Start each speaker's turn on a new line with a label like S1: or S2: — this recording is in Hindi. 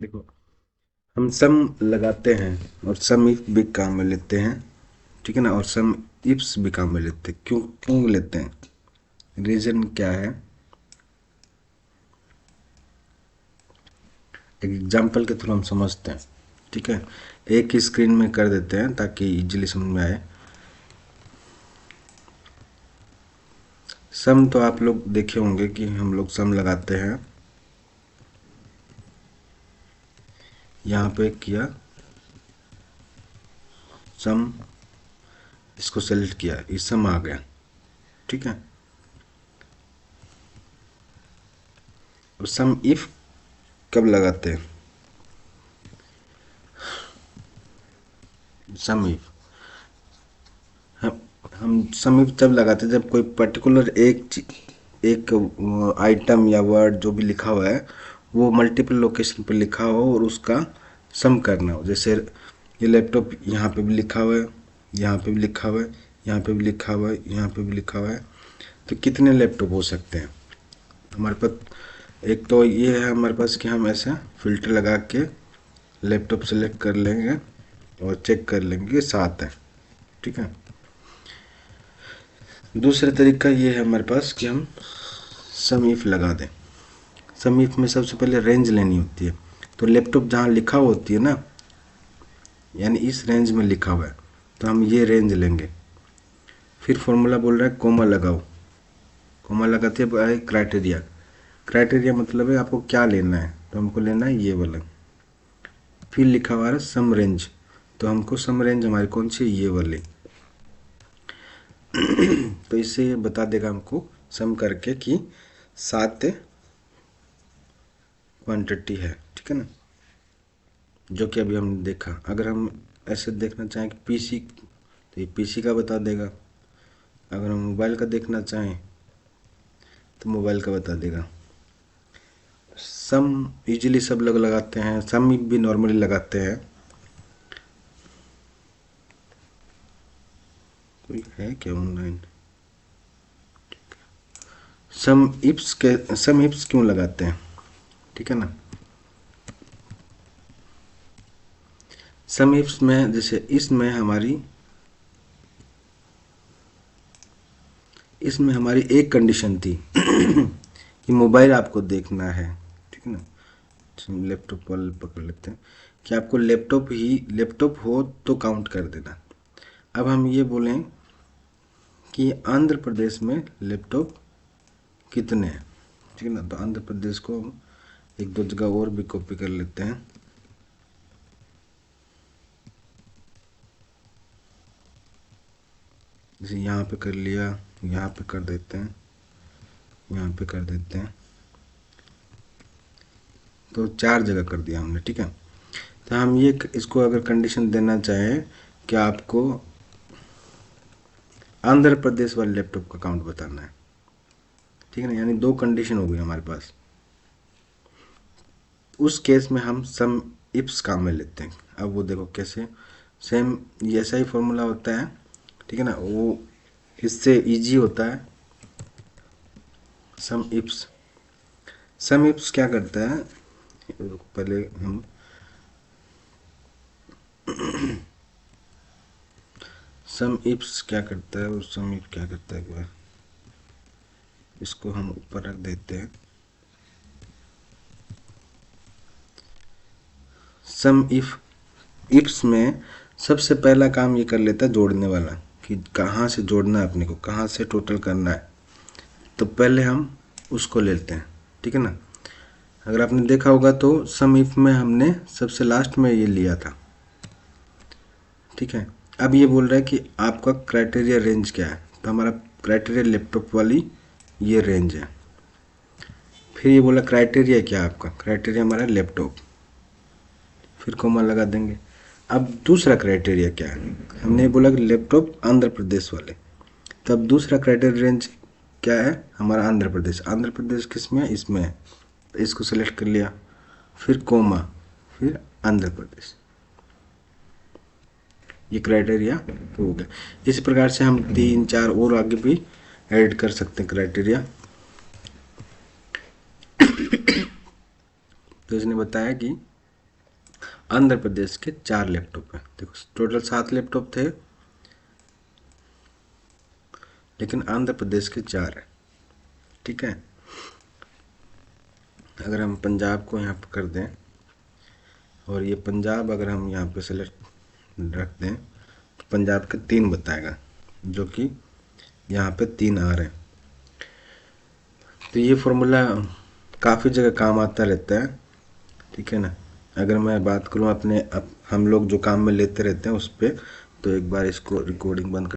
S1: देखो, हम सम लगाते हैं और सम इफ भी काम में लेते हैं, ठीक है ना। और सम इफ्स भी काम में लेते हैं। क्यों क्यों लेते हैं, रीजन क्या है, एक एग्जाम्पल के थ्रू हम समझते हैं। ठीक है, एक ही स्क्रीन में कर देते हैं ताकि इजीली समझ में आए। सम तो आप लोग देखे होंगे कि हम लोग सम लगाते हैं। यहाँ पे किया सम, इसको सेलेक्ट किया, ये सम आ गया। ठीक है, और सम इफ कब लगाते हैं, सम इफ हम हम सम इफ तब लगाते हैं जब कोई पर्टिकुलर एक आइटम या वर्ड जो भी लिखा हुआ है वो मल्टीपल लोकेशन पर लिखा हो और उसका सम करना हो। जैसे ये लैपटॉप यहाँ पे भी लिखा हुआ है, यहाँ पे भी लिखा हुआ है, यहाँ पे भी लिखा हुआ है, यहाँ पे भी लिखा हुआ है। तो कितने लैपटॉप हो सकते हैं हमारे पास। एक तो ये है हमारे पास कि हम ऐसे फिल्टर लगा के लैपटॉप सेलेक्ट कर लेंगे और चेक कर लेंगे कि 7 है। ठीक है, दूसरा तरीका ये है हमारे पास कि हम सम इफ लगा दें। सम इफ में सबसे पहले रेंज लेनी होती है। तो लैपटॉप जहाँ लिखा होती है ना, यानी इस रेंज में लिखा हुआ है, तो हम ये रेंज लेंगे। फिर फॉर्मूला बोल रहा है कोमा लगाओ, कोमा लगाते हैं क्राइटेरिया। क्राइटेरिया मतलब है आपको क्या लेना है, तो हमको लेना है ये वाला। फिर लिखा हुआ है सम रेंज, तो हमको सम रेंज हमारी कौन सी, ये वाली। तो इससे ये बता देगा हमको सम करके कि 7 क्वांटिटी है। ठीक है ना, जो कि अभी हमने देखा। अगर हम ऐसे देखना चाहें कि पीसी, तो ये पीसी का बता देगा। अगर हम मोबाइल का देखना चाहें तो मोबाइल का बता देगा। सम इजीली सब लोग लगाते हैं, सम भी नॉर्मली लगाते हैं। कोई है क्या ऑनलाइन। सम इफ्स क्यों लगाते हैं, ठीक है ना। सम इफ्स में जैसे इसमें हमारी एक कंडीशन थी कि मोबाइल आपको देखना है। ठीक है ना, लैपटॉप वाले पकड़ लेते हैं कि आपको लैपटॉप हो तो काउंट कर देना। अब हम ये बोलें कि आंध्र प्रदेश में लैपटॉप कितने हैं। ठीक है ना, तो आंध्र प्रदेश को हम एक दो जगह और भी कॉपी कर लेते हैं। जैसे यहाँ पे कर लिया, यहाँ पे कर देते हैं, यहाँ पे कर देते हैं, तो 4 जगह कर दिया हमने। ठीक है, तो हम ये इसको अगर कंडीशन देना चाहें कि आपको आंध्र प्रदेश वाले लैपटॉप का काउंट बताना है। ठीक है ना, यानी 2 कंडीशन हो गई हमारे पास। उस केस में हम सम इफ्स काम में लेते हैं। अब वो देखो कैसे, सेम ऐसा ही फॉर्मूला होता है। ठीक है ना, वो इससे इजी होता है। सम इफ्स क्या करता है, पहले हम सम इफ्स क्या करता है और सम इफ क्या करता है, एक बार इसको हम ऊपर रख देते हैं। सम इफ्स में सबसे पहला काम ये कर लेता है जोड़ने वाला, कि कहाँ से जोड़ना है अपने को, कहाँ से टोटल करना है। तो पहले हम उसको लेते हैं। ठीक है ना, अगर आपने देखा होगा तो सम इफ में हमने सबसे लास्ट में ये लिया था। ठीक है, अब ये बोल रहा है कि आपका क्राइटेरिया रेंज क्या है, तो हमारा क्राइटेरिया लैपटॉप वाली ये रेंज है। फिर ये बोला क्राइटेरिया क्या है, आपका क्राइटेरिया हमारा लैपटॉप, फिर कोमा लगा देंगे। अब दूसरा क्राइटेरिया क्या है, हमने बोला कि लैपटॉप आंध्र प्रदेश वाले, तब दूसरा क्राइटेरिया रेंज क्या है हमारा, आंध्र प्रदेश। आंध्र प्रदेश किस में है, इसमें है, तो इसको सेलेक्ट कर लिया, फिर कोमा, फिर आंध्र प्रदेश। ये क्राइटेरिया हो गया। इस प्रकार से हम 3 4 और आगे भी ऐड कर सकते हैं क्राइटेरिया। तो इसने बताया कि आंध्र प्रदेश के 4 लैपटॉप हैं। देखो टोटल 7 लैपटॉप थे, लेकिन आंध्र प्रदेश के 4 हैं। ठीक है, अगर हम पंजाब को यहाँ पर कर दें और ये पंजाब अगर हम यहाँ पे सेलेक्ट रख दें तो पंजाब के 3 बताएगा, जो कि यहाँ पे 3 आ रहे हैं। तो ये फॉर्मूला काफ़ी जगह काम आता रहता है। ठीक है ना। अगर मैं बात करूँ अपने हम लोग जो काम में लेते रहते हैं उस पर, तो एक बार इसको रिकॉर्डिंग बंद कर